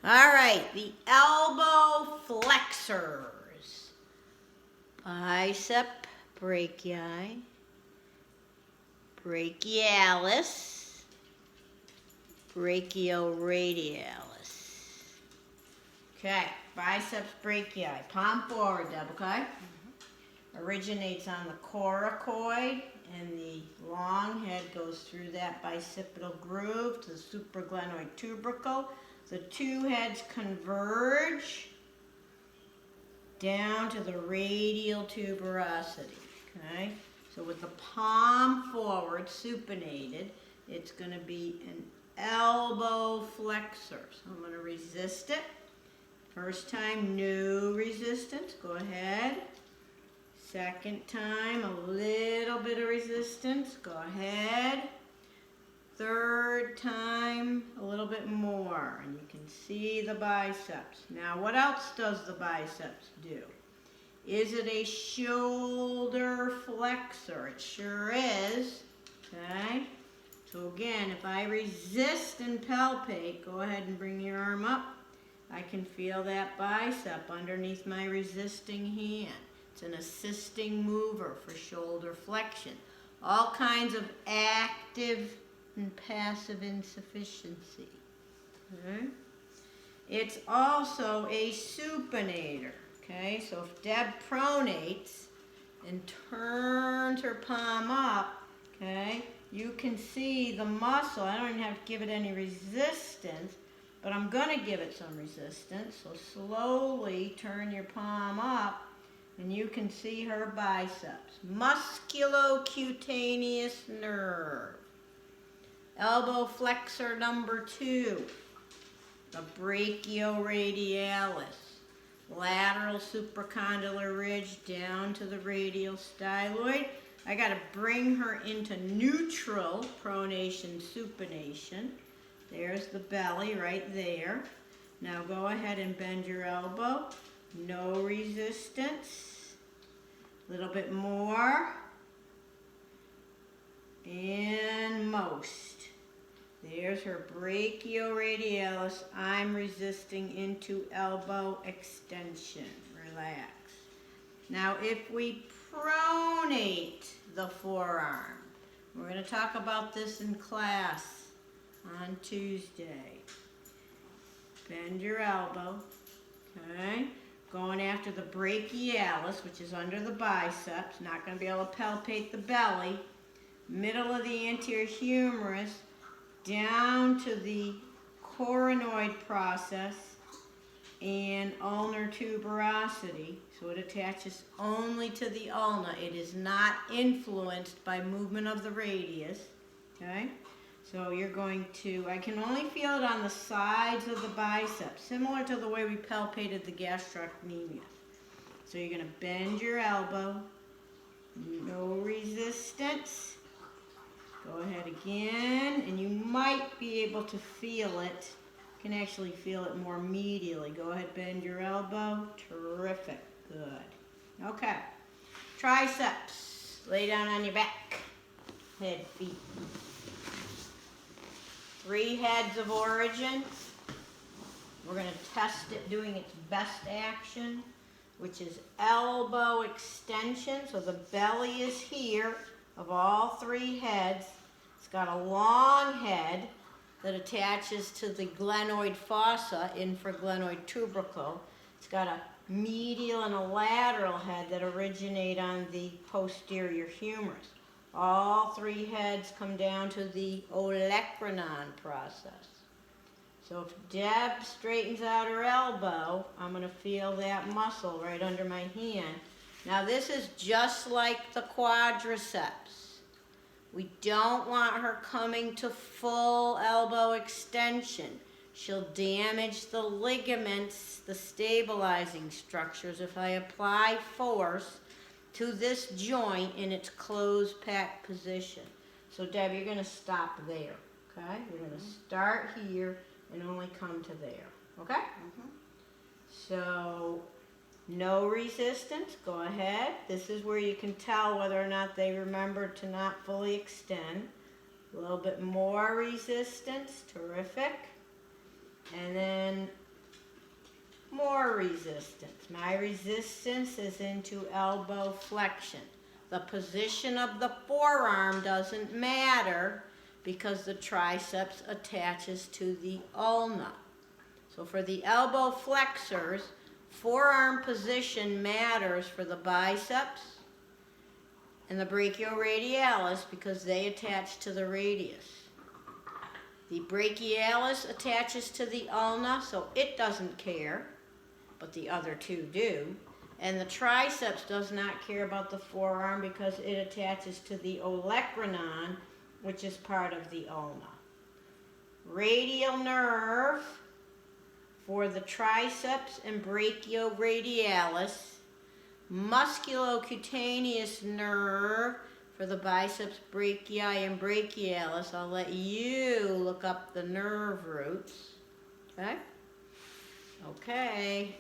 All right, the elbow flexors. Bicep brachii, brachialis, brachioradialis. Okay, biceps brachii. Palm forward, Deb, okay? Originates on the coracoid, and the long head goes through that bicipital groove to the supraglenoid tubercle. The two heads converge down to the radial tuberosity, okay? So with the palm forward, supinated, it's going to be an elbow flexor. So I'm going to resist it. First time, no resistance. Go ahead. Second time, a little bit of resistance. Go ahead. Third time, a little bit more. And you can see the biceps. Now, what else does the biceps do? Is it a shoulder flexor? It sure is. Okay? So again, if I resist and palpate, go ahead and bring your arm up. I can feel that bicep underneath my resisting hand. It's an assisting mover for shoulder flexion. All kinds of active and passive insufficiency. Okay? It's also a supinator. Okay, so if Deb pronates and turns her palm up, okay, you can see the muscle. I don't even have to give it any resistance, but I'm going to give it some resistance. So slowly turn your palm up, and you can see her biceps. Musculocutaneous nerve. Elbow flexor number 2, the brachioradialis. Lateral supracondylar ridge down to the radial styloid. I got to bring her into neutral pronation supination. There's the belly right there. Now go ahead and bend your elbow. No resistance. A little bit more. And most. There's her brachioradialis. I'm resisting into elbow extension. Relax. Now if we pronate the forearm, we're going to talk about this in class on Tuesday. Bend your elbow. Okay. Going after the brachialis, which is under the biceps. Not going to be able to palpate the belly. Middle of the anterior humerus. Down to the coronoid process and ulnar tuberosity. So it attaches only to the ulna. It is not influenced by movement of the radius. Okay? So you're going to, I can only feel it on the sides of the biceps, similar to the way we palpated the gastrocnemius. So you're going to bend your elbow. No resistance. Go ahead again, and you might be able to feel it. You can actually feel it more medially. Go ahead, bend your elbow. Terrific. Good. Okay. Triceps. Lay down on your back. Head, feet. 3 heads of origin. We're going to test it doing its best action, which is elbow extension. So the belly is here. Of all 3 heads, it's got a long head that attaches to the glenoid fossa, infraglenoid tubercle. It's got a medial and a lateral head that originate on the posterior humerus. All 3 heads come down to the olecranon process. So if Deb straightens out her elbow, I'm going to feel that muscle right under my hand. Now this is just like the quadriceps. We don't want her coming to full elbow extension. She'll damage the ligaments, the stabilizing structures, if I apply force to this joint in its closed packed position. So Deb, you're going to stop there, okay? You're going to start here and only come to there, okay? So no resistance, go ahead. This is where you can tell whether or not they remember to not fully extend. A little bit more resistance, terrific. And then resistance. My resistance is into elbow flexion. The position of the forearm doesn't matter because the triceps attaches to the ulna. So for the elbow flexors, forearm position matters for the biceps and the brachioradialis because they attach to the radius. The brachialis attaches to the ulna, so it doesn't care, but the other two do. And the triceps does not care about the forearm because it attaches to the olecranon, which is part of the ulna. Radial nerve for the triceps and brachioradialis. Musculocutaneous nerve for the biceps brachii and brachialis. I'll let you look up the nerve roots. Okay? Okay.